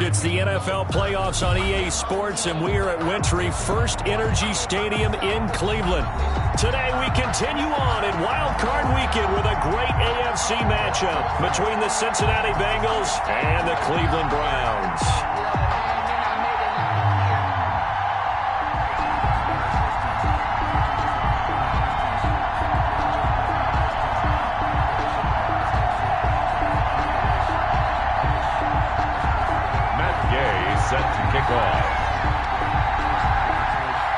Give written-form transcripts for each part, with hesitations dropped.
It's the NFL playoffs on EA Sports, and we are at Wintry First Energy Stadium in Cleveland. Today we continue on in Wild Card Weekend with a great AFC matchup between the Cincinnati Bengals and the Cleveland Browns. Set to kick off.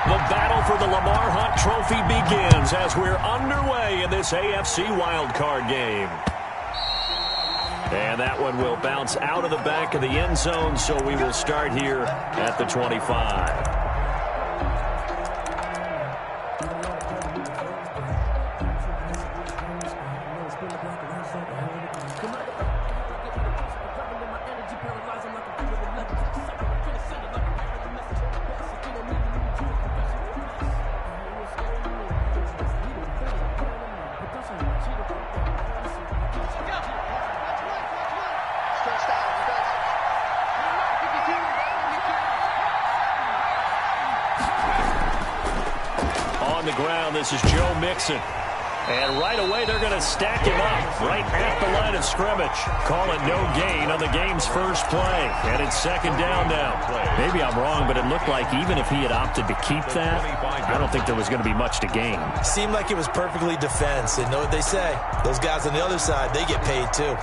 The battle for the Lamar Hunt Trophy begins as we're underway in this AFC wildcard game. And that one will bounce out of the back of the end zone, so we will start here at the 25. The ground, this is Joe Mixon. And right away, they're going to stack him up right at the line of scrimmage. Call it no gain on the game's first play. And it's second down now. Maybe I'm wrong, but it looked like even if he had opted to keep that, I don't think there was going to be much to gain. Seemed like it was perfectly defense. And know what they say? Those guys on the other side, they get paid too.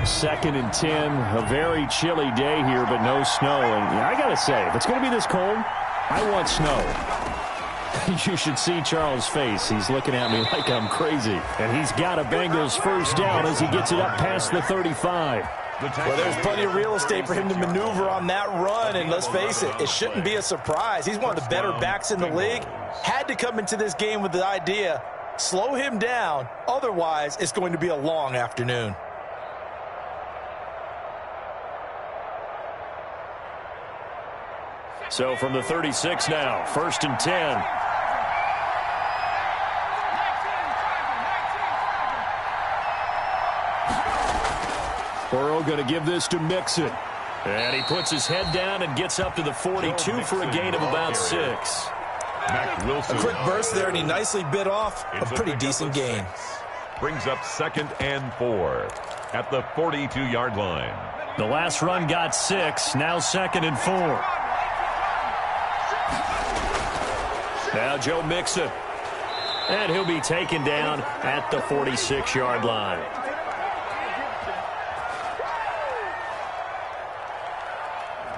Second and 10, a very chilly day here, but no snow. And I got to say, if it's going to be this cold, I want snow. You should see Charles' face. He's looking at me like I'm crazy. And he's got a Bengals first down as he gets it up past the 35. Well, there's plenty of real estate for him to maneuver on that run, and let's face it, it shouldn't be a surprise. He's one of the better backs in the league. Had to come into this game with the idea, slow him down, otherwise it's going to be a long afternoon. So from the 36 now, first and 10. Burrow going to give this to Mixon. And he puts his head down and gets up to the 42 for a gain of about 6. A quick burst there, and he nicely bit off a pretty decent gain. Brings up 2nd and 4 at the 42-yard line. The last run got 6, now 2nd and 4. Now Joe Mixon. And he'll be taken down at the 46-yard line.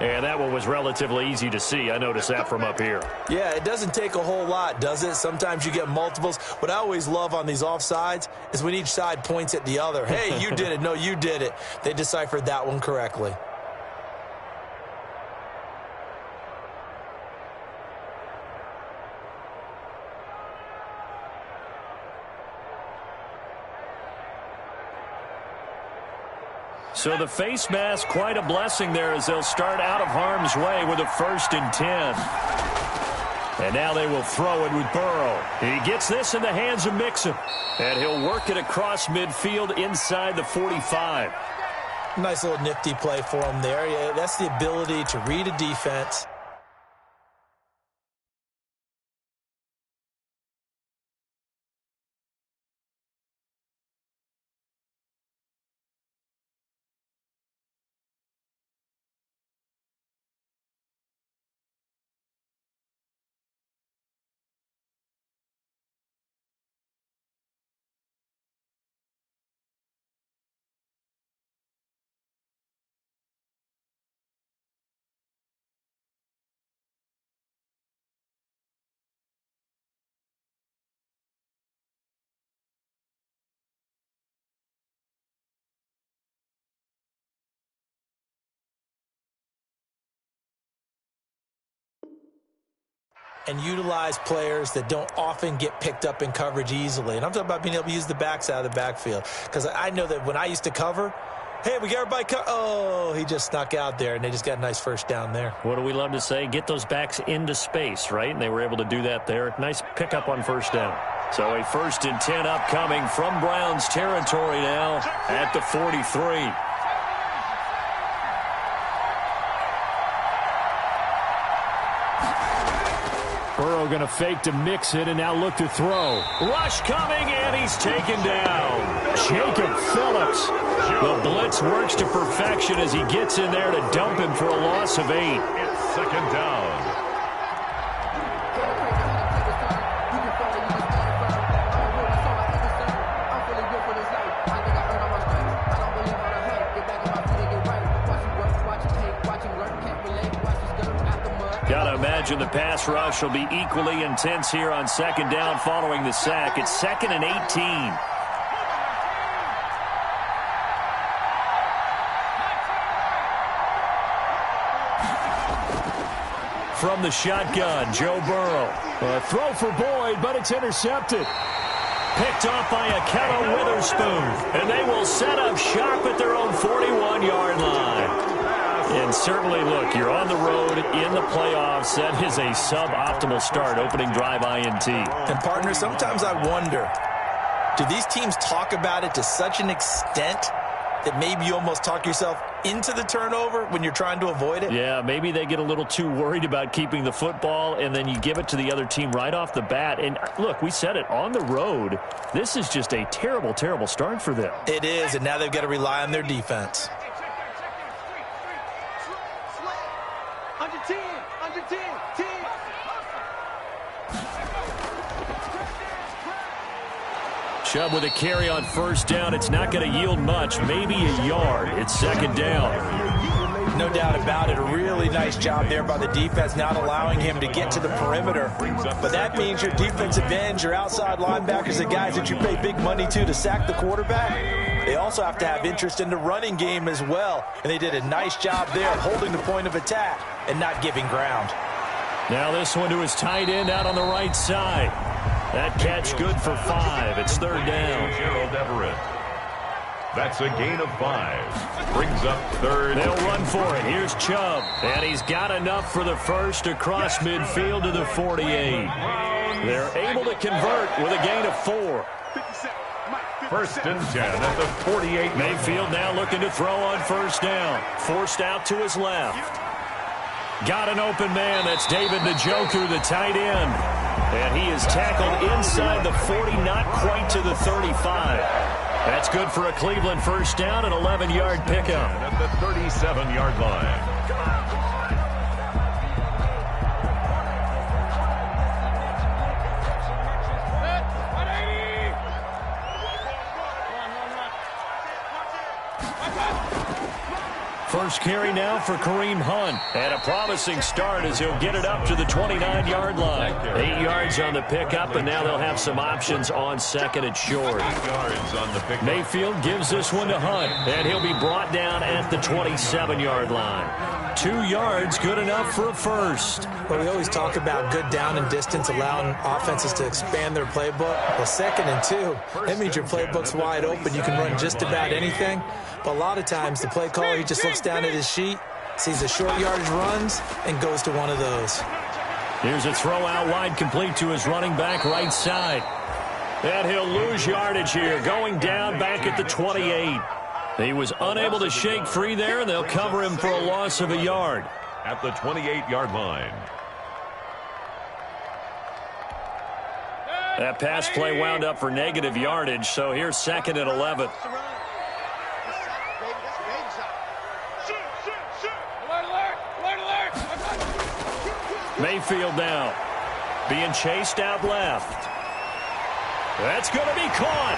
And that one was relatively easy to see. I noticed that from up here. Yeah, it doesn't take a whole lot, does it? Sometimes you get multiples. What I always love on these offsides is when each side points at the other. Hey, you did it. No, you did it. They deciphered that one correctly. So the face mask, quite a blessing there as they'll start out of harm's way with a 1st and 10. And now they will throw it with Burrow. He gets this in the hands of Mixon. And he'll work it across midfield inside the 45. Nice little nifty play for him there. Yeah, that's the ability to read a defense and utilize players that don't often get picked up in coverage easily. And I'm talking about being able to use the backs out of the backfield. Because I know that when I used to cover, hey, we got everybody oh, he just snuck out there, and they just got a nice first down there. What do we love to say? Get those backs into space, right? And they were able to do that there. Nice pickup on first down. So a 1st and 10 upcoming from Browns territory now at the 43. Burrow going to fake to mix it and now look to throw. Rush coming, and he's taken down. Jacob Phillips. The blitz works to perfection as he gets in there to dump him for a loss of 8. It's 2nd down. Gotta imagine the pass rush will be equally intense here on 2nd down following the sack. It's 2nd and 18. From the shotgun, Joe Burrow. A throw for Boyd, but it's intercepted. Picked off by Akello Witherspoon. And they will set up shop at their own 41-yard line. And certainly, look, you're on the road in the playoffs. That is a suboptimal start, opening drive INT. And, partner, sometimes I wonder, do these teams talk about it to such an extent that maybe you almost talk yourself into the turnover when you're trying to avoid it? Yeah, maybe they get a little too worried about keeping the football, and then you give it to the other team right off the bat. And, look, we said it, on the road, this is just a terrible, terrible start for them. It is, and now they've got to rely on their defense. Chubb with a carry on first down. It's not going to yield much, maybe a yard. It's 2nd down. No doubt about it. A really nice job there by the defense, not allowing him to get to the perimeter. But that means your defensive ends, your outside linebackers, the guys that you pay big money to sack the quarterback, they also have to have interest in the running game as well. And they did a nice job there holding the point of attack and not giving ground. Now this one to his tight end out on the right side. That catch good for 5. It's 3rd down. Gerald Everett. That's a gain of 5. Brings up 3rd. They'll run for it. Here's Chubb. And he's got enough for the first across midfield to the 48. They're able to convert with a gain of 4. 1st and 10 at the 48. Mayfield now looking to throw on first down. Forced out to his left. Got an open man. That's David Njoku, the tight end. And he is tackled inside the 40, not quite to the 35. That's good for a Cleveland first down, an 11-yard pickup. At the 37-yard line. First carry now for Kareem Hunt. And a promising start as he'll get it up to the 29-yard line. 8 yards on the pickup, and now they'll have some options on 2nd and short. 8 yards on the pickup. Mayfield gives this one to Hunt, and he'll be brought down at the 27-yard line. 2 yards, good enough for a first. Well, we always talk about good down and distance, allowing offenses to expand their playbook. Well, 2nd and 2, that means your playbook's wide open. You can run just about anything. But a lot of times, the play caller, he just looks down at his sheet, sees the short yardage runs, and goes to one of those. Here's a throw out wide, complete to his running back right side. And he'll lose yardage here, going down back at the 28. He was unable to shake free there, and they'll cover him for a loss of a yard. At the 28-yard line. That pass play wound up for negative yardage, so here's 2nd and 11. Mayfield now being chased out left. That's going to be caught.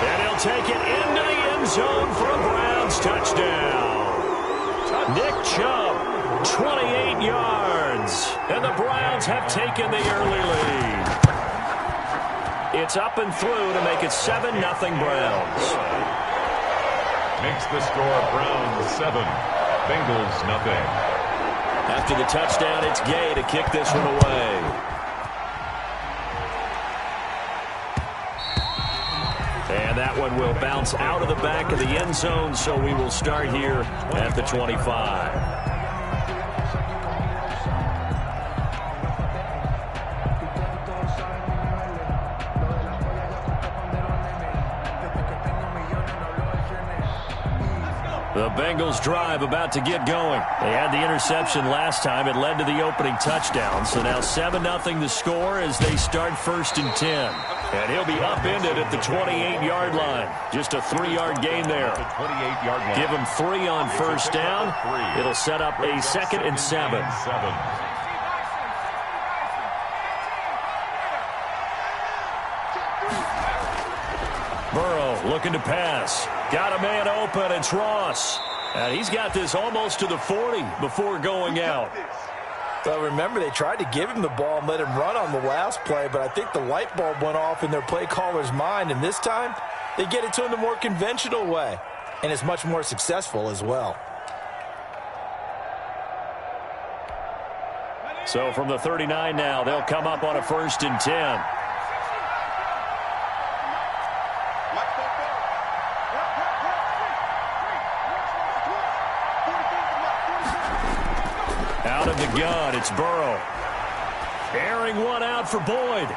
And he'll take it into the end zone for a Browns touchdown. Nick Chubb, 28 yards. And the Browns have taken the early lead. It's up and through to make it 7-0 Browns. Makes the score Browns 7, Bengals 0. After the touchdown, it's Gay to kick this one away. And that one will bounce out of the back of the end zone, so we will start here at the 25. The Bengals drive about to get going. They had the interception last time. It led to the opening touchdown. So now 7-0 the score as they start 1st and 10. And he'll be upended at the 28-yard line. Just a 3-yard gain there. Give him 3 on 1st down. It'll set up a 2nd and 7. Burrow looking to pass. Got a man open. It's Ross. And he's got this almost to the 40 before going out. So remember, they tried to give him the ball and let him run on the last play, but I think the light bulb went off in their play caller's mind, and this time they get it to him the more conventional way, and it's much more successful as well. So from the 39 now, they'll come up on a 1st and 10. Out of the gun, it's Burrow. Airing one out for Boyd.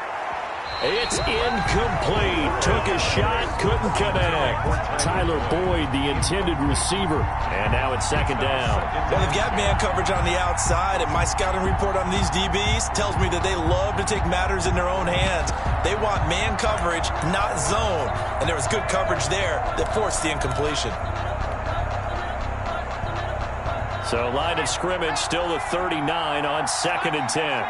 It's incomplete. Took a shot, couldn't connect. Tyler Boyd, the intended receiver. And now it's 2nd down. Well, they've got man coverage on the outside, and my scouting report on these DBs tells me that they love to take matters in their own hands. They want man coverage, not zone. And there was good coverage there that forced the incompletion. So line of scrimmage still the 39 on 2nd and 10.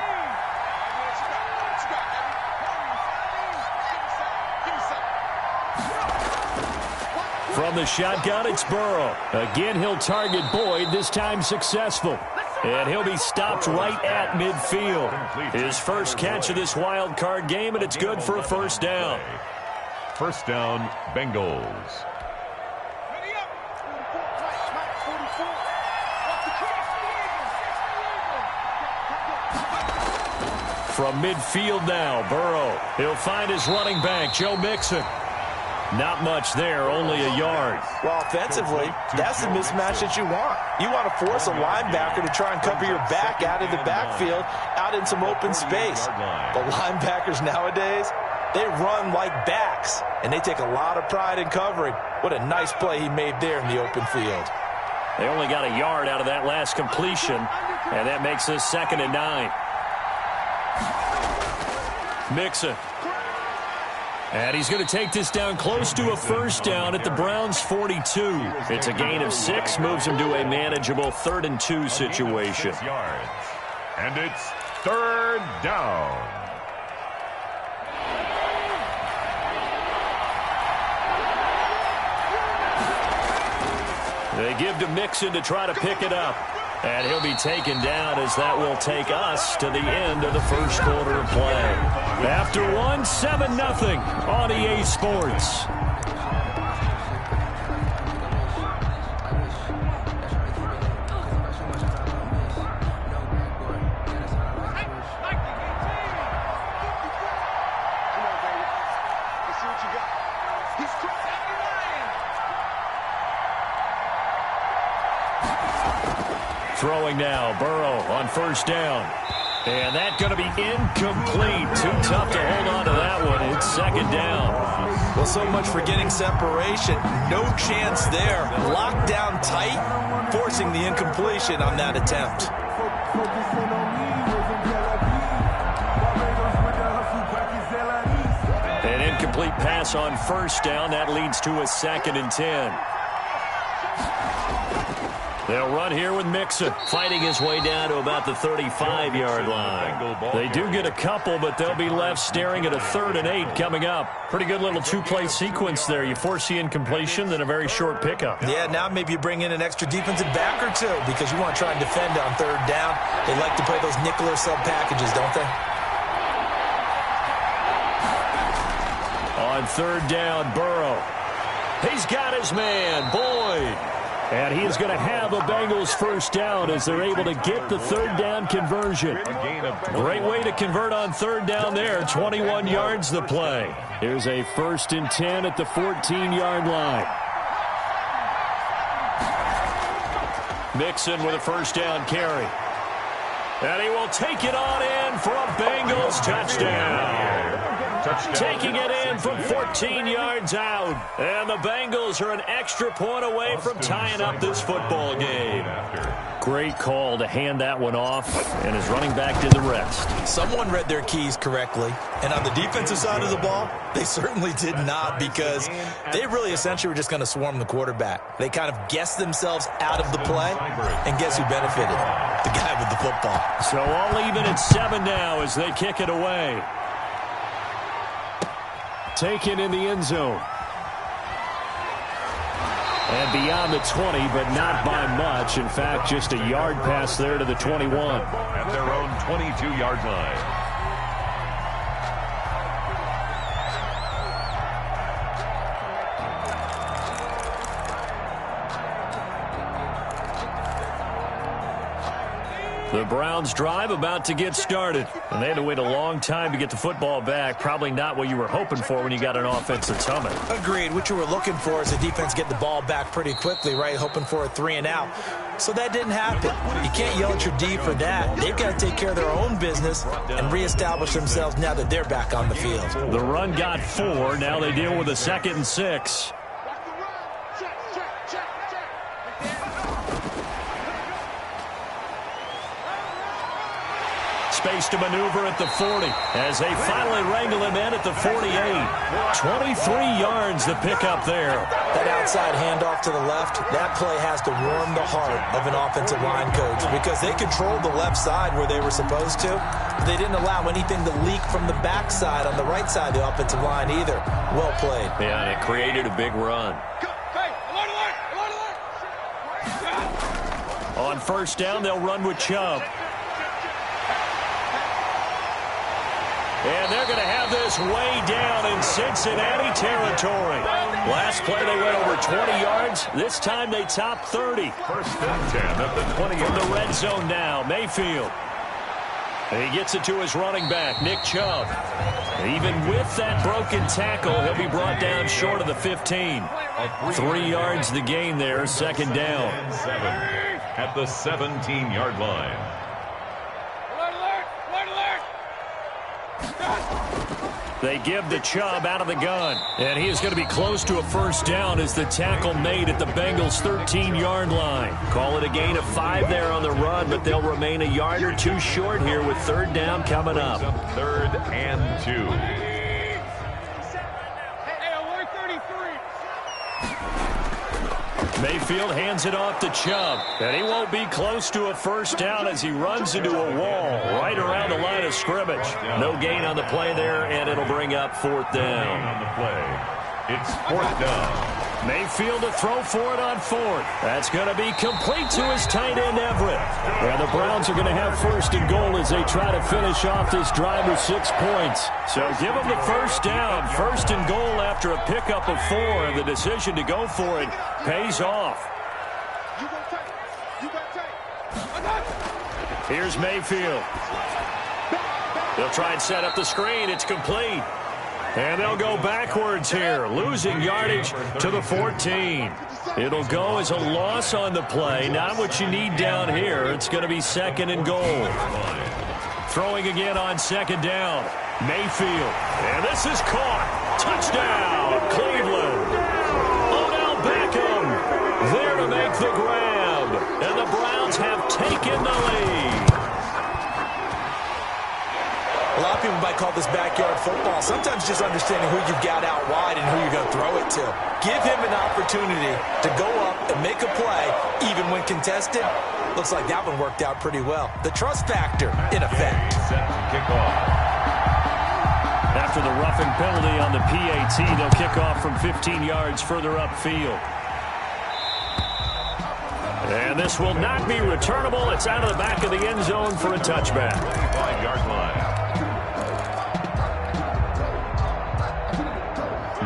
From the shotgun, it's Burrow. Again, he'll target Boyd, this time successful. And he'll be stopped right at midfield. His first catch of this wild card game, and it's good for a 1st down. 1st down, Bengals. From midfield now, Burrow. He'll find his running back, Joe Mixon. Not much there, only a yard. Well, offensively, that's the mismatch that you want. You want to force a linebacker to try and cover your back out of the backfield, out in some open space. The linebackers nowadays, they run like backs, and they take a lot of pride in covering. What a nice play he made there in the open field. They only got a yard out of that last completion, and that makes this 2nd and 9. Mixon. And he's going to take this down close to a 1st down at the Browns' 42. It's a gain of 6, moves him to a manageable 3rd and 2 situation. And it's 3rd down. They give to Mixon to try to pick it up. And he'll be taken down as that will take us to the end of the 1st quarter of play. After one, 7-0 on EA Sports. Throwing now, Burrow on 1st down. And that's going to be incomplete. Too tough to hold on to that one. It's 2nd down. Well, so much for getting separation. No chance there. Locked down tight, forcing the incompletion on that attempt. An incomplete pass on 1st down. That leads to a 2nd and 10. They'll run here with Mixon, fighting his way down to about the 35-yard line. They do get a couple, but they'll be left staring at a 3rd and 8 coming up. Pretty good little 2-play sequence there. You force the incompletion, then a very short pickup. Yeah, now maybe you bring in an extra defensive back or 2 because you want to try and defend on 3rd down. They like to play those nickel or sub packages, don't they? On 3rd down, Burrow. He's got his man, Boyd. And he is going to have a Bengals first down as they're able to get the third down conversion. Great way to convert on third down there. 21 yards the play. Here's a 1st and 10 at the 14-yard line. Mixon with a first down carry. And he will take it on in for a Bengals touchdown. Taking it in from 14 yards out. And the Bengals are an extra point away from tying up this football game. Great call to hand that one off, and his running back did the rest. Someone read their keys correctly, and on the defensive side of the ball, they certainly did not, because they really essentially were just going to swarm the quarterback. They kind of guessed themselves out of the play, and guess who benefited? The guy with the football. So all even at 7 now as they kick it away. Taken in the end zone. And beyond the 20, but not by much. In fact, just a yard pass there to the 21. At their own 22-yard line. The Browns drive about to get started. And they had to wait a long time to get the football back. Probably not what you were hoping for when you got an offense that's humming. Agreed. What you were looking for is the defense get the ball back pretty quickly, right? Hoping for a 3 and out. So that didn't happen. You can't yell at your D for that. They've got to take care of their own business and reestablish themselves now that they're back on the field. The run got 4. Now they deal with a 2nd and 6. Space to maneuver at the 40 as they finally wrangle him in at the 48. 23 yards the pickup there. That outside handoff to the left, that play has to warm the heart of an offensive line coach, because they controlled the left side where they were supposed to. They didn't allow anything to leak from the backside on the right side of the offensive line either. Well played. Yeah, and it created a big run. On first down, they'll run with Chubb. And they're going to have this way down in Cincinnati territory. Last play, they went over 20 yards. This time, they top 30. 1st and 10 at the 20. From the red zone now, Mayfield. And he gets it to his running back, Nick Chubb. Even with that broken tackle, he'll be brought down short of the 15. 3 yards the gain there, 2nd down. 7 at the 17-yard line. They give the Chubb out of the gun. And he is going to be close to a first down as the tackle made at the Bengals' 13-yard line. Call it a gain of 5 there on the run, but they'll remain a yard or 2 short here with 3rd down coming up. 3rd and 2. Mayfield hands it off to Chubb. And he won't be close to a first down as he runs into a wall right around the line of scrimmage. No gain on the play there, and it'll bring up 4th down. On the play, it's 4th down. Mayfield to throw for it on 4th. That's going to be complete to his tight end, Everett. And the Browns are going to have 1st and goal as they try to finish off this drive with 6 points. So give them the first down. 1st and goal after a pickup of 4, and the decision to go for it pays off. Here's Mayfield. They'll try and set up the screen. It's complete. And they'll go backwards here, losing yardage to the 14. It'll go as a loss on the play. Not what you need down here. It's going to be 2nd and goal. Throwing again on 2nd down. Mayfield. And this is caught. Touchdown, Cleveland. Odell Beckham there to make the grab. And the Browns have taken the lead. A lot of people might call this backyard football. Sometimes just understanding who you've got out wide and who you're going to throw it to. Give him an opportunity to go up and make a play, even when contested. Looks like that one worked out pretty well. The trust factor, in effect. Set to kick off. After the roughing penalty on the PAT, they'll kick off from 15 yards further upfield. And this will not be returnable. It's out of the back of the end zone for a touchback. 5-yard line.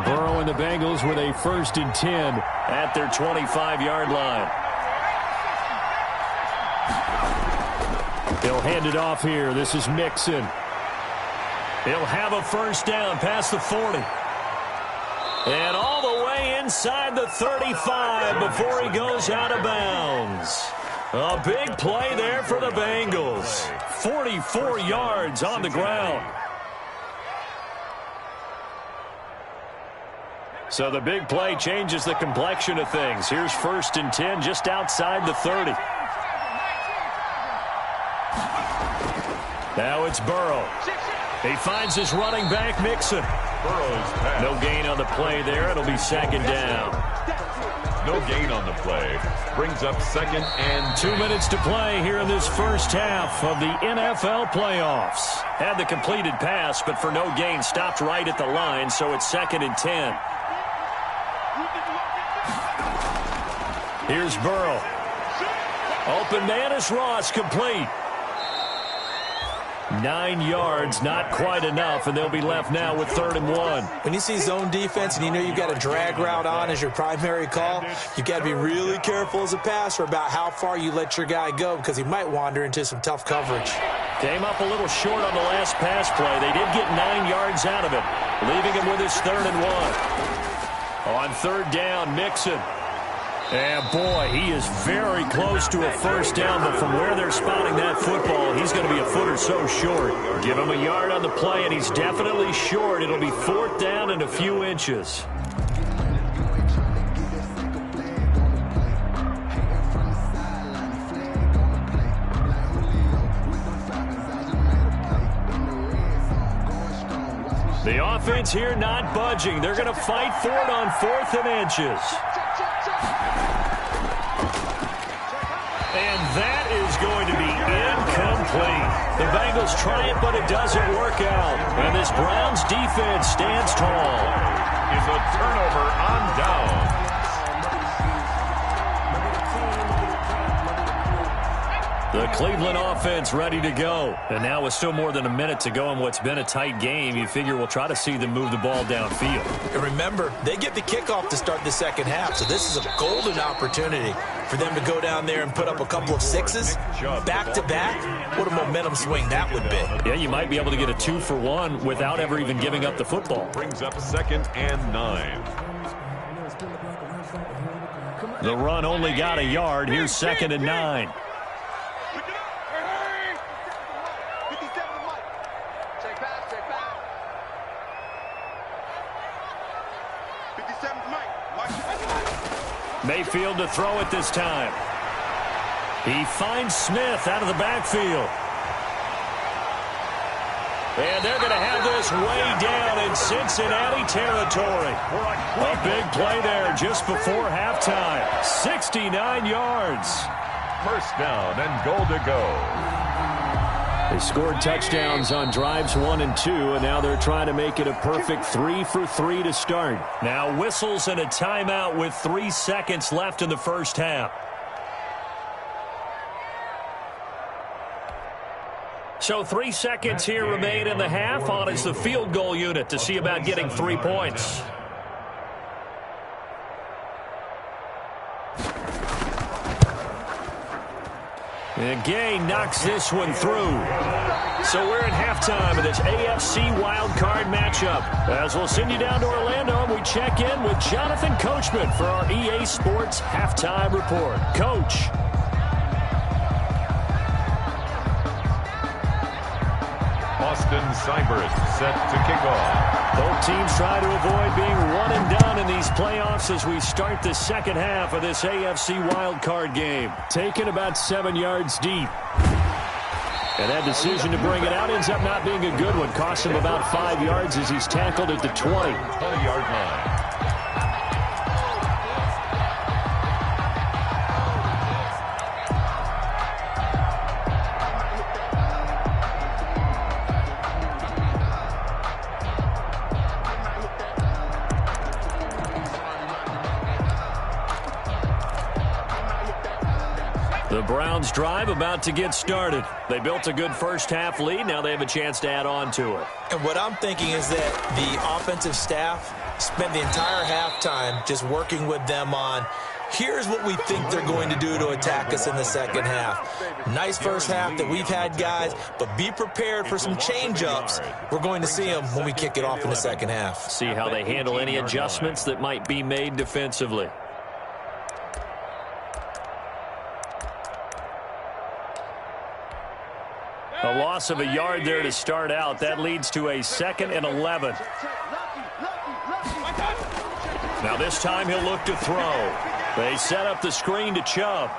Burrow and the Bengals with a 1st and 10 at their 25-yard line. He'll hand it off here. This is Mixon. He'll have a 1st down past the 40. And all the way inside the 35 before he goes out of bounds. A big play there for the Bengals. 44 yards on the ground. So the big play changes the complexion of things. Here's 1st and 10 just outside the 30. Now it's Burrow. He finds his running back, Mixon. No gain on the play there. It'll be 2nd down. No gain on the play. Brings up 2nd and 2 minutes to play here in this first half of the NFL playoffs. Had the completed pass, but for no gain, stopped right at the line, so it's 2nd and 10. Here's Burrow. Open man is Ross, complete. 9 yards, not quite enough, and they'll be left now with 3rd and 1. When you see zone defense and you know you've got a drag route on as your primary call, you've got to be really careful as a passer about how far you let your guy go because he might wander into some tough coverage. Came up a little short on the last pass play. They did get 9 yards out of it, leaving him with his 3rd and 1. On 3rd down, Mixon. And, boy, he is very close to a 1st down, but from where they're spotting that football, he's going to be a foot or so short. Give him a yard on the play, and he's definitely short. It'll be 4th down and a few inches. The offense here not budging. They're going to fight for it on 4th and inches. And that is going to be incomplete. The Bengals try it, but it doesn't work out. And this Browns defense stands tall. Is a turnover on down. The Cleveland offense ready to go. And now with still more than a minute to go in what's been a tight game, you figure we'll try to see them move the ball downfield. And remember, they get the kickoff to start the 2nd half, so this is a golden opportunity for them to go down there and put up a couple of 6s back-to-back. What a momentum swing that would be. Yeah, you might be able to get a 2-for-1 without ever even giving up the football. Brings up 2nd and 9. The run only got a yard. Here's 2nd and 9. Mayfield to throw it this time. He finds Smith out of the backfield. And they're going to have this way down in Cincinnati territory. A big play there just before halftime. 69 yards. 1st down and goal to go. They scored touchdowns on drives 1 and 2, and now they're trying to make it a perfect 3-for-3 to start. Now whistles and a timeout with 3 seconds left in the first half. So 3 seconds here remain in the half. On is the field goal unit to see about getting 3 points. And Gay knocks this one through. So we're at halftime of this AFC wildcard matchup. As we'll send you down to Orlando, and we check in with Jonathan Coachman for our EA Sports Halftime Report. Coach. Austin Seibert set to kick off. Both teams try to avoid being one and done in these playoffs as we start the second half of this AFC wildcard game. Taken about 7 yards deep. And that decision to bring it out ends up not being a good one. Cost him about 5 yards as he's tackled at the 20-yard line. The Browns drive about to get started. They built a good first half lead. Now they have a chance to add on to it. And what I'm thinking is that the offensive staff spent the entire halftime just working with them on, here's what we think they're going to do to attack us in the second half. Nice first half that we've had, guys, but be prepared for some change-ups. We're going to see them when we kick it off in the second half. See how they handle any adjustments that might be made defensively. A loss of a yard there to start out. That leads to a 2nd and 11. Now this time he'll look to throw. They set up the screen to Chubb.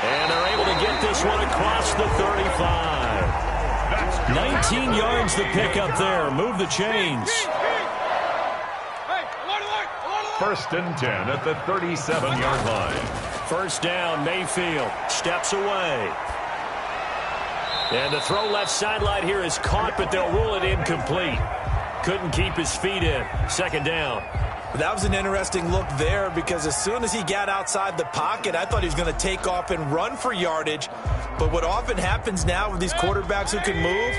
And they're able to get this one across the 35. 19 yards to pick up there. Move the chains. 1st and 10 at the 37-yard line. First down, Mayfield steps away. And the throw left sideline here is caught, but they'll rule it incomplete. Couldn't keep his feet in. 2nd down. That was an interesting look there because as soon as he got outside the pocket, I thought he was going to take off and run for yardage. But what often happens now with these quarterbacks who can move,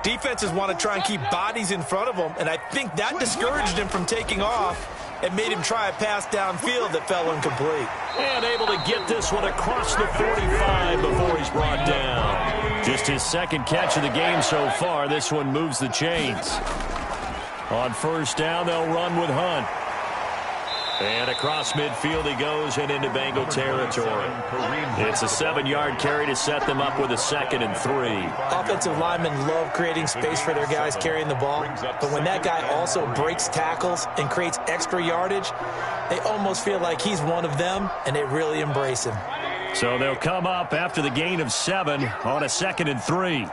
defenses want to try and keep bodies in front of them, and I think that discouraged him from taking off and made him try a pass downfield that fell incomplete. And able to get this one across the 45 before he's brought down. Just his 2nd catch of the game so far. This one moves the chains. On first down, they'll run with Hunt. And across midfield he goes and into Bengal territory. It's a 7-yard carry to set them up with a 2nd and 3. Offensive linemen love creating space for their guys carrying the ball, but when that guy also breaks tackles and creates extra yardage, they almost feel like he's one of them, and they really embrace him. So they'll come up after the gain of 7 on a 2nd and 3.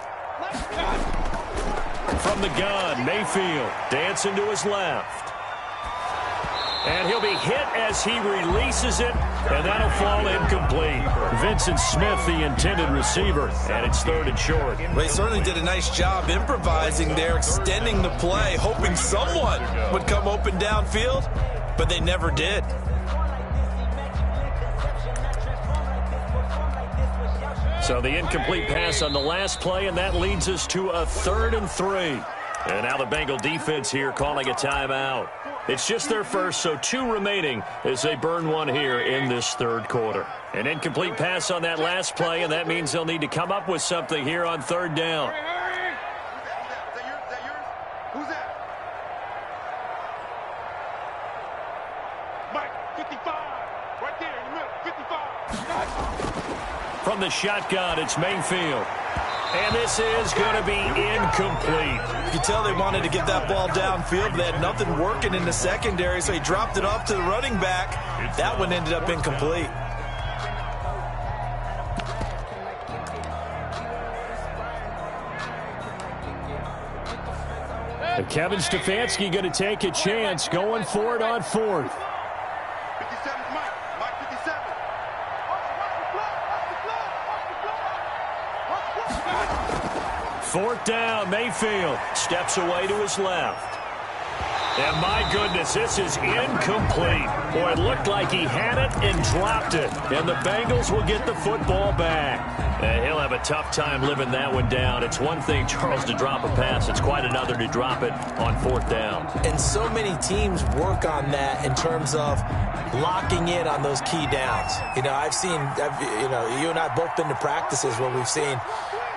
From the gun, Mayfield dancing to his left. And he'll be hit as he releases it, and that'll fall incomplete. Vincent Smith, the intended receiver, and it's 3rd and short. Well, he certainly did a nice job improvising there, extending the play, hoping someone would come open downfield, but they never did. So the incomplete pass on the last play, and that leads us to a 3rd and 3. And now the Bengal defense here calling a timeout. It's just their first, so 2 remaining as they burn one here in this 3rd quarter. An incomplete pass on that last play, and that means they'll need to come up with something here on 3rd down. Who's that? Mike, 55. Right there in the middle, 55. From the shotgun, it's Mayfield. And this is going to be incomplete. You can tell they wanted to get that ball downfield, but they had nothing working in the secondary, so he dropped it off to the running back. That one ended up incomplete. And Kevin Stefanski going to take a chance, going for it on 4th. 57, Mike 57. 4th down, Mayfield steps away to his left. And my goodness, this is incomplete. Boy, it looked like he had it and dropped it. And the Bengals will get the football back. And he'll have a tough time living that one down. It's one thing, Charles, to drop a pass. It's quite another to drop it on 4th down. And so many teams work on that in terms of locking in on those key downs. You know, you and I both been to practices where we've seen,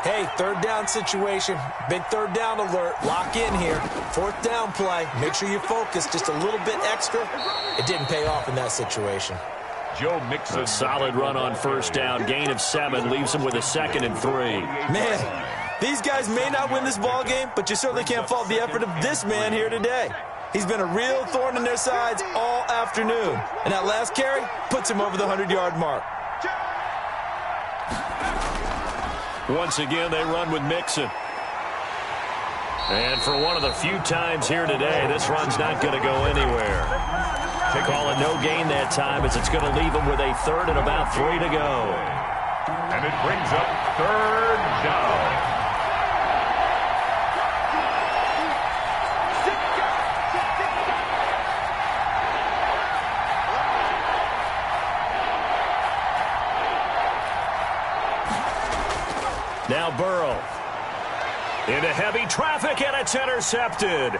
hey, 3rd down situation, big 3rd down alert, lock in here, 4th down play, make sure you focus just a little bit extra. It didn't pay off in that situation. Joe Mixon. A solid run on 1st down, gain of 7, leaves him with a 2nd and 3. Man, these guys may not win this ball game, but you certainly can't fault the effort of this man here today. He's been a real thorn in their sides all afternoon, and that last carry puts him over the 100-yard mark. Once again, they run with Mixon. And for one of the few times here today, this run's not going to go anywhere. They call it no gain that time, as it's going to leave them with a 3rd and about 3 to go. And it brings up 3rd down. Now Burrow into heavy traffic, and it's intercepted.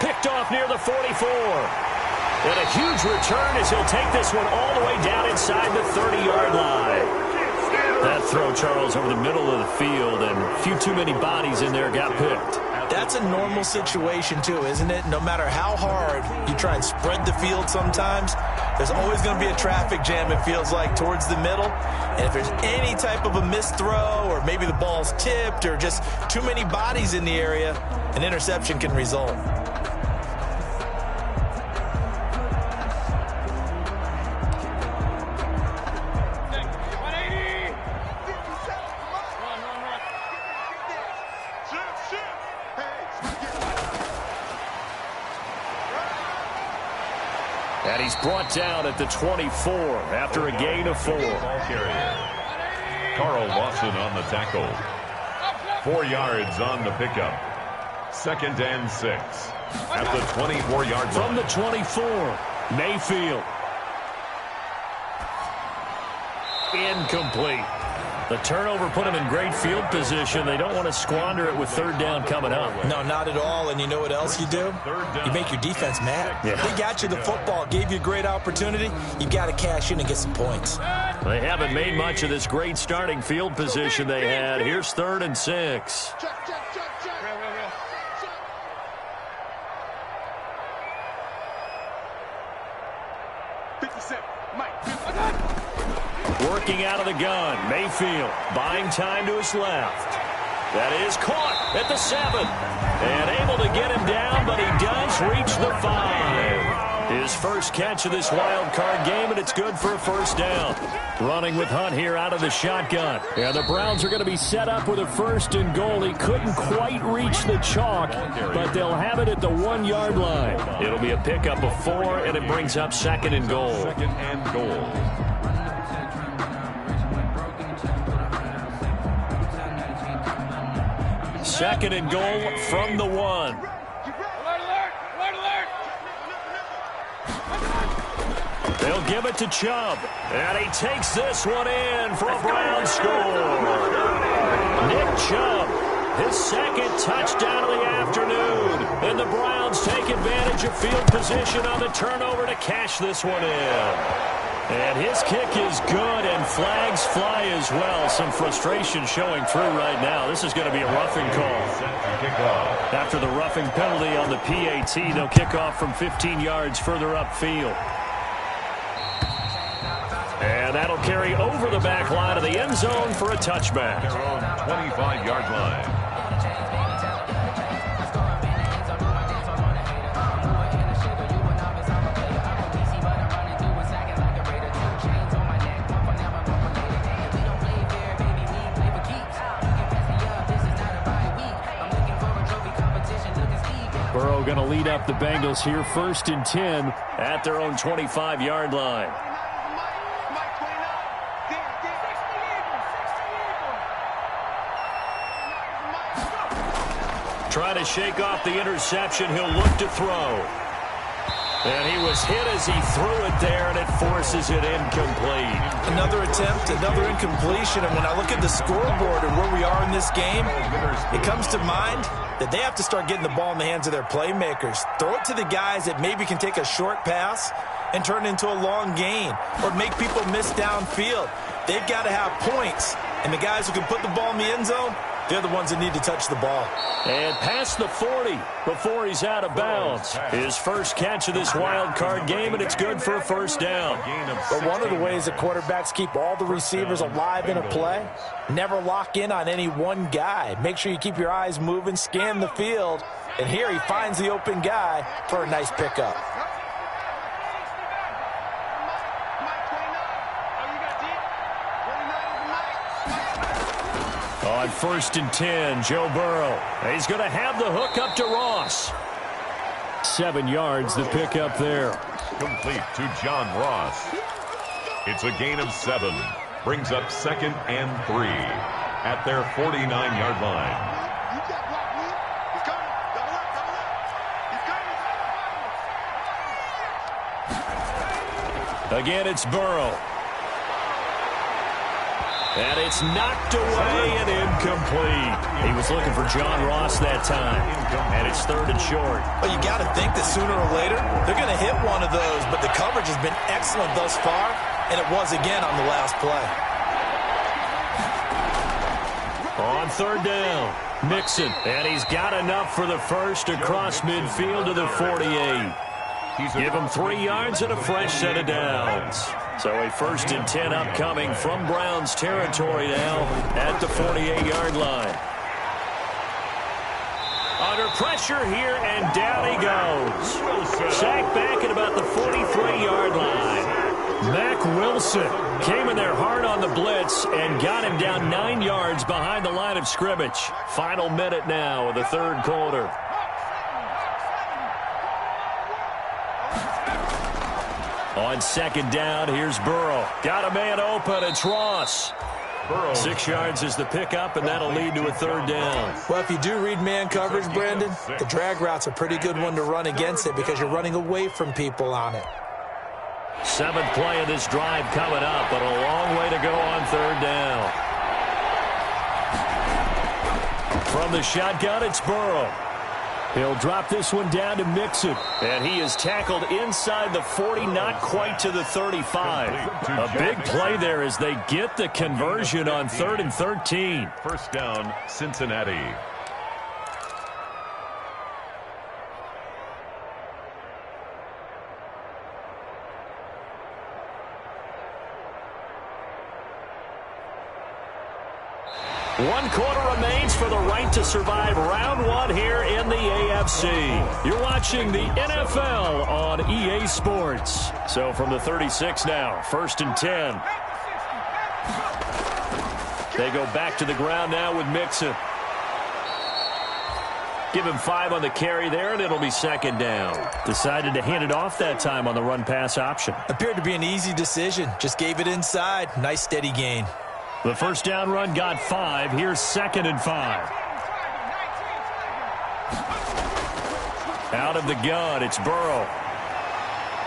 Picked off near the 44. And a huge return as he'll take this one all the way down inside the 30-yard line. That throw, Charles, over the middle of the field, and a few too many bodies in there got picked. That's a normal situation, too, isn't it? No matter how hard you try and spread the field sometimes, there's always going to be a traffic jam, it feels like, towards the middle. And if there's any type of a missed throw, or maybe the ball's tipped, or just too many bodies in the area, an interception can result. And he's brought down at the 24 after a gain of 4. Carl Lawson on the tackle. 4 yards on the pickup. 2nd and 6 at the 24-yard line. From the 24, Mayfield. Incomplete. The turnover put him in great field position. They don't want to squander it with 3rd down coming up. No, not at all. And you know what else you do? You make your defense mad. Yeah. They got you the football, gave you a great opportunity. You got to cash in and get some points. They haven't made much of this great starting field position they had. Here's 3rd and 6. Working out of the gun, Mayfield buying time to his left. That is caught at the 7. And able to get him down, but he does reach the 5. His first catch of this wild card game, and it's good for a 1st down. Running with Hunt here out of the shotgun. And the Browns are going to be set up with a 1st and goal. He couldn't quite reach the chalk, but they'll have it at the 1-yard line. It'll be a pickup of 4, and it brings up 2nd and goal. 2nd and goal. Second and goal from the 1. They'll give it to Chubb. And he takes this one in for a Brown score. Nick Chubb, his 2nd touchdown of the afternoon. And the Browns take advantage of field position on the turnover to cash this one in. And his kick is good, and flags fly as well. Some frustration showing through right now. This is going to be a roughing call. After the roughing penalty on the PAT, they'll kick off from 15 yards further upfield. And that'll carry over the back line of the end zone for a touchback. Their own 25-yard line. Burrow going to lead up the Bengals here, 1st and 10 at their own 25-yard line. Trying to shake off the interception. He'll look to throw. And he was hit as he threw it there, and it forces it incomplete. Another attempt, another incompletion. And when I look at the scoreboard and where we are in this game, it comes to mind that they have to start getting the ball in the hands of their playmakers. Throw it to the guys that maybe can take a short pass and turn it into a long gain or make people miss downfield. They've got to have points. And the guys who can put the ball in the end zone, they're the ones that need to touch the ball. And past the 40 before he's out of bounds. His first catch of this wild card game, and it's good for a 1st down. But one of the ways that quarterbacks keep all the receivers alive in a play, never lock in on any one guy. Make sure you keep your eyes moving, scan the field. And here he finds the open guy for a nice pickup. On 1st and 10, Joe Burrow. He's going to have the hook up to Ross. 7 yards, the pickup there. Complete to John Ross. It's a gain of 7. Brings up 2nd and 3 at their 49-yard line. Again, it's Burrow. And it's knocked away and incomplete. He was looking for John Ross that time. And it's 3rd and short. Well, you got to think that sooner or later, they're going to hit one of those. But the coverage has been excellent thus far, and it was again on the last play. On 3rd down, Mixon. And he's got enough for the first across midfield to the 48. Give him 3 yards and a fresh set of downs. So a 1st and 10 upcoming from Browns territory now at the 48-yard line. Under pressure here, and down he goes. Sacked back at about the 43-yard line. Mack Wilson came in there hard on the blitz and got him down 9 yards behind the line of scrimmage. Final minute now of the 3rd quarter. On 2nd down, here's Burrow. Got a man open. It's Ross. 6 yards is the pickup, and that'll lead to a 3rd down. Well, if you do read man coverage, Brandon, the drag route's a pretty good one to run against it because you're running away from people on it. 7th play of this drive coming up, but a long way to go on 3rd down. From the shotgun, it's Burrow. He'll drop this one down to Mixon. And he is tackled inside the 40, not quite to the 35. A big play there as they get the conversion on 3rd and 13. 1st down, Cincinnati. One quarter remains for the right to survive round 1 here in the AFC. You're watching the NFL on EA Sports. So from the 36 now, 1st and 10. They go back to the ground now with Mixon. Give him 5 on the carry there, and it'll be 2nd down. Decided to hand it off that time on the run-pass option. Appeared to be an easy decision. Just gave it inside. Nice steady gain. The 1st down run got 5. Here's 2nd and 5. Out of the gun, it's Burrow.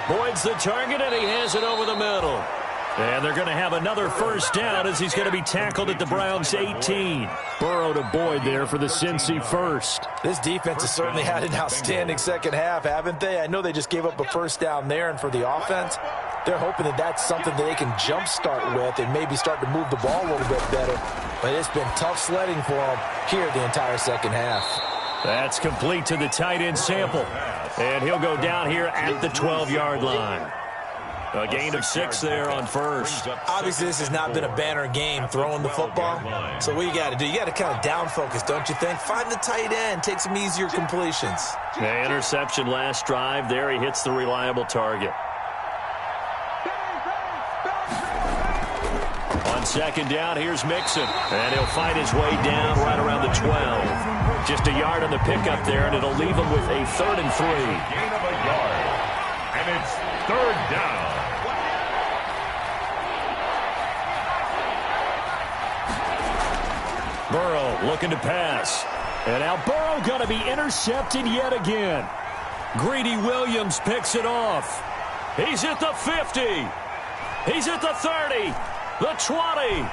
Boyd's the target, and he has it over the middle. And they're going to have another 1st down as he's going to be tackled at the Browns' 18. Burrow to Boyd there for the Cincy 1st. This defense has certainly had an outstanding 2nd half, haven't they? I know they just gave up a 1st down there, and for the offense, they're hoping that that's something that they can jumpstart with and maybe start to move the ball a little bit better. But it's been tough sledding for them here the entire 2nd half. That's complete to the tight end Sample. And he'll go down here at the 12-yard line. A gain of 6 there on 1st. Obviously, this has not been a banner game throwing the football. So what you got to do, you got to kind of down focus, don't you think? Find the tight end, take some easier completions. The interception last drive. There he hits the reliable target. On 2nd down, here's Mixon. And he'll fight his way down right around the 12. Just a yard on the pickup there, and it'll leave him with a 3rd and 3. Gain of a yard. And it's 3rd down. Burrow looking to pass. And now Burrow going to be intercepted yet again. Greedy Williams picks it off. He's at the 50. He's at the 30. The 20.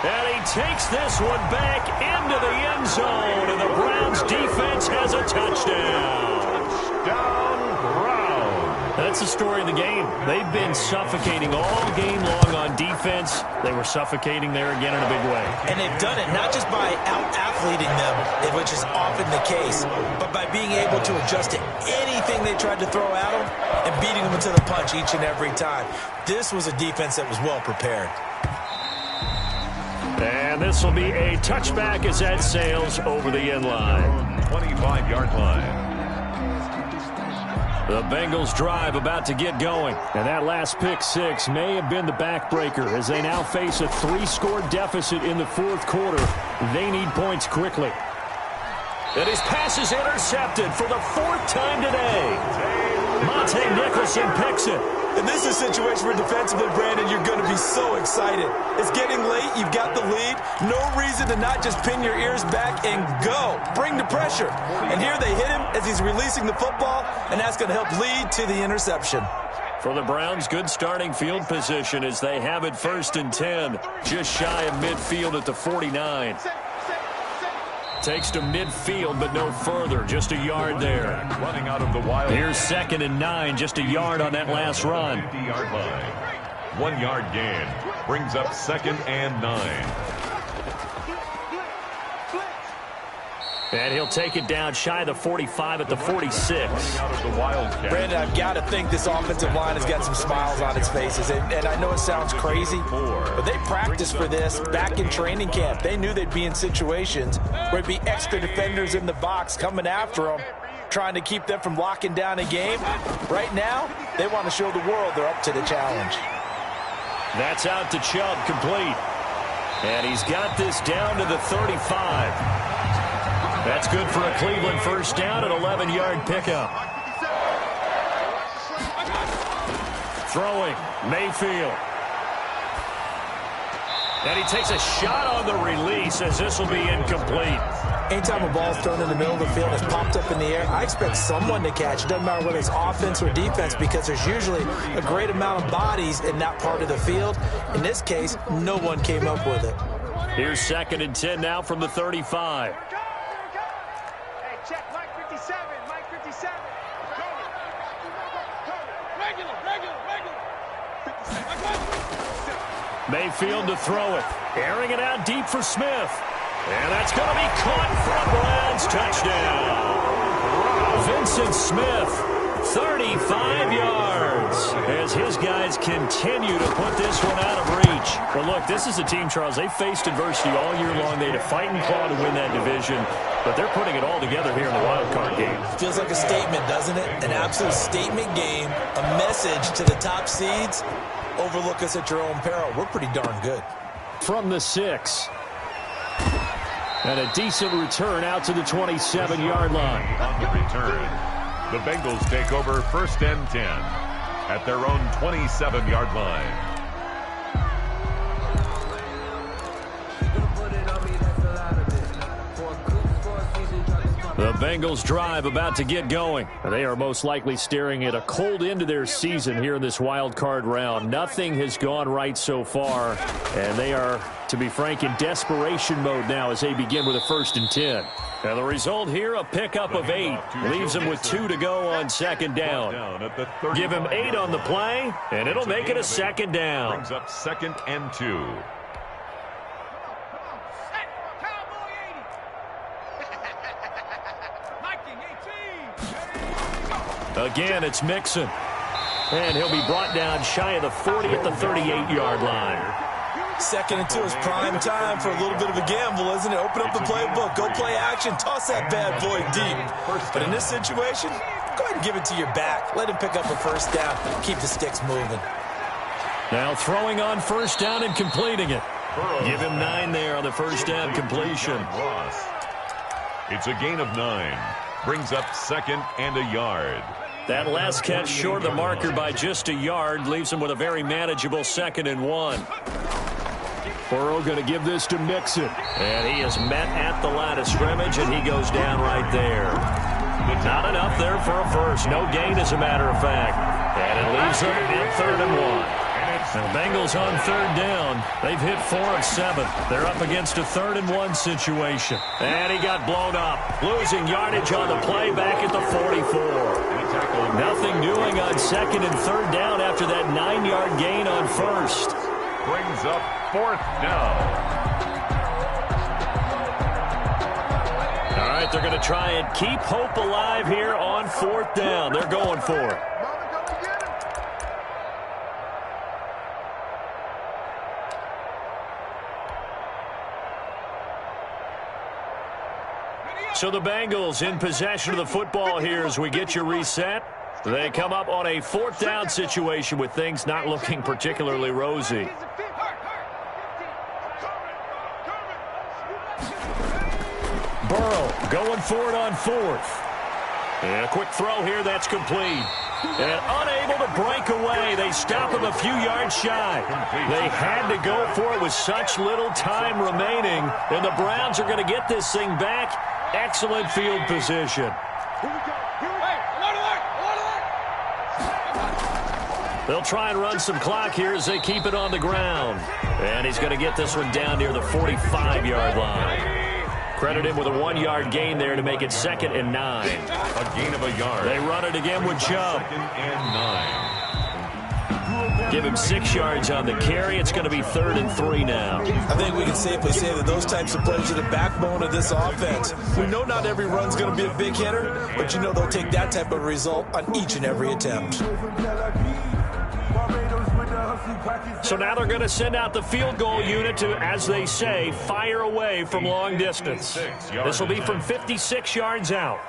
And he takes this one back into the end zone. And the Browns defense has a touchdown. Touchdown, Browns. That's the story of the game. They've been suffocating all game long on defense. They were suffocating there again in a big way. And they've done it not just by out-athleting them, which is often the case, but by being able to adjust to anything they tried to throw at them and beating them into the punch each and every time. This was a defense that was well prepared. And this will be a touchback as that sails over the end line. 25-yard line. The Bengals drive about to get going. And that last pick 6 may have been the backbreaker as they now face a 3-score deficit in the 4th quarter. They need points quickly. And his pass is intercepted for the 4th time today. Monte Nicholson picks it. And this is a situation where defensively, Brandon, you're going to be so excited. It's getting late. You've got the lead. No reason to not just pin your ears back and go. Bring the pressure. And here they hit him as he's releasing the football, and that's going to help lead to the interception. For the Browns, good starting field position as they have it 1st and 10. Just shy of midfield at the 49. Takes to midfield, but no further. Just a yard there. Running out of the wild. Here's 2nd and 9. Just a yard on that last run. 50-yard line. 1 yard gain. Brings up 2nd and 9. And he'll take it down shy of the 45 at the 46. Out of the Wildcat. Brandon, I've got to think this offensive line has got some smiles on its faces. And I know it sounds crazy, but they practiced for this back in training camp. They knew they'd be in situations where it'd be extra defenders in the box coming after them, trying to keep them from locking down a game. Right now, they want to show the world they're up to the challenge. That's out to Chubb, complete. And he's got this down to the 35. That's good for a Cleveland 1st down, an 11-yard pickup. Throwing, Mayfield. And he takes a shot on the release as this will be incomplete. Anytime a ball's thrown in the middle of the field and it's popped up in the air, I expect someone to catch. It doesn't matter whether it's offense or defense because there's usually a great amount of bodies in that part of the field. In this case, no one came up with it. Here's 2nd and 10 now from the 35. Check, Mike 57, Mike 57. Regular. 57. Mayfield to throw it. Airing it out deep for Smith. And that's going to be caught for a Browns touchdown. Vincent Smith, 35 yards, as his guys continue to put this one out of reach. Well, look, this is a team, Charles, they faced adversity all year long. They had to fight and claw to win that division, but they're putting it all together here in the wild card game. Feels like a statement, doesn't it? An absolute statement game, a message to the top seeds. Overlook us at your own peril. We're pretty darn good. From the 6. And a decent return out to the 27-yard line. On the return, the Bengals take over 1st and 10 at their own 27-yard line. The Bengals drive about to get going. They are most likely staring at a cold end to their season here in this wild card round. Nothing has gone right so far, and they are, to be frank, in desperation mode now as they begin with a 1st and 10. And the result here, a pickup of 8. Leaves them with 2 to go on 2nd down. Give him 8 on the play, and it'll make it a 2nd down. Brings up 2nd and 2. Again, it's Mixon. And he'll be brought down shy of the 40 at the 38-yard line. 2nd and 2 is prime time for a little bit of a gamble, isn't it? Open up the playbook, go play action, toss that bad boy deep. But in this situation, go ahead and give it to your back. Let him pick up a 1st down, keep the sticks moving. Now throwing on 1st down and completing it. Give him 9 there on the 1st down completion. It's a gain of 9. Brings up 2nd and a yard. That last catch short of the marker by just a yard leaves him with a very manageable 2nd and 1. Burrow going to give this to Mixon. And he is met at the line of scrimmage, and he goes down right there. Not enough there for a first. No gain, as a matter of fact. And it leaves them at 3rd and 1. And the Bengals on 3rd down. They've hit 4 of 7. They're up against a 3rd and 1 situation. And he got blown up. Losing yardage on the play back at the 44. Nothing doing on 2nd and 3rd down after that 9-yard gain on 1st. Brings up 4th down. All right, they're going to try and keep hope alive here on 4th down. They're going for it. So the Bengals in possession of the football here as we get you reset. They come up on a 4th down situation with things not looking particularly rosy. Burrow going for it on 4th. And a quick throw here, that's complete. And unable to break away. They stop him a few yards shy. They had to go for it with such little time remaining. And the Browns are going to get this thing back. Excellent field position. They'll try and run some clock here as they keep it on the ground. And he's going to get this one down near the 45-yard line. Credit him with a 1-yard gain there to make it 2nd and 9. A gain of a yard. They run it again with Chubb. 2nd and 9. Give him 6 yards on the carry. It's going to be 3rd and 3 now. I think we can safely say that those types of plays are the backbone of this offense. We know not every run's going to be a big hitter, but you know they'll take that type of result on each and every attempt. So now they're going to send out the field goal unit to, as they say, fire away from long distance. This will be from 56 yards out.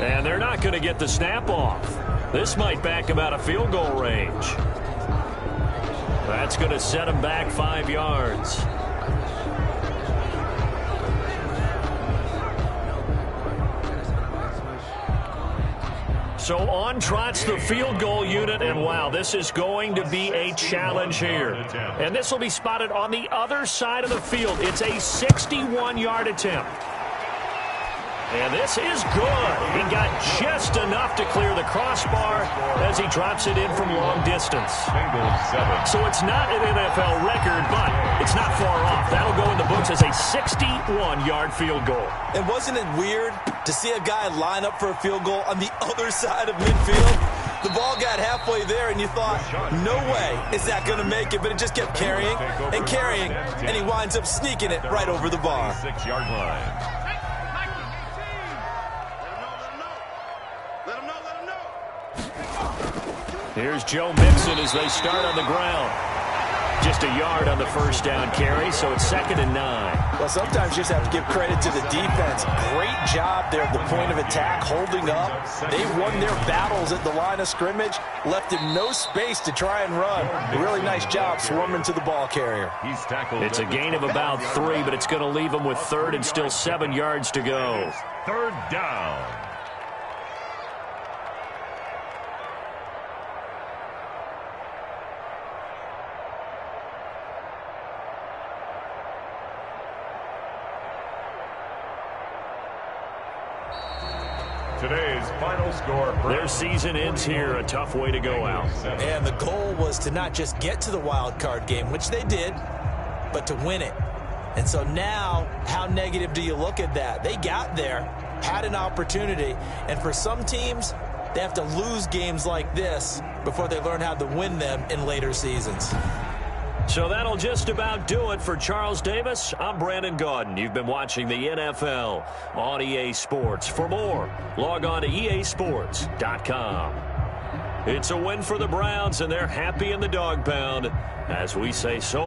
And they're not going to get the snap off. This might back him out of field goal range. That's going to set him back 5 yards. So on trots the field goal unit, and wow, this is going to be a challenge here. And this will be spotted on the other side of the field. It's a 61-yard attempt. And this is good. He got just enough to clear the crossbar as he drops it in from long distance. So it's not an NFL record, but it's not far off. That'll go in the books as a 61-yard field goal. And wasn't it weird to see a guy line up for a field goal on the other side of midfield? The ball got halfway there, and you thought, no way is that going to make it, but it just kept carrying and carrying, and he winds up sneaking it right over the bar. 6-yard line. Here's Joe Mixon as they start on the ground. Just a yard on the first down carry, so it's 2nd and 9. Well, sometimes you just have to give credit to the defense. Great job there at the point of attack, holding up. They won their battles at the line of scrimmage, left him no space to try and run. A really nice job swarming to the ball carrier. He's tackled. It's a gain of about 3, but it's going to leave him with 3rd and still 7 yards to go. 3rd down. Today's final score. Their season ends here. A tough way to go out. And the goal was to not just get to the wild card game, which they did, but to win it. And so now, how negative do you look at that? They got there, had an opportunity, and for some teams, they have to lose games like this before they learn how to win them in later seasons. So that'll just about do it for Charles Davis. I'm Brandon Gaudin. You've been watching the NFL on EA Sports. For more, log on to easports.com. It's a win for the Browns, and they're happy in the dog pound, as we say so.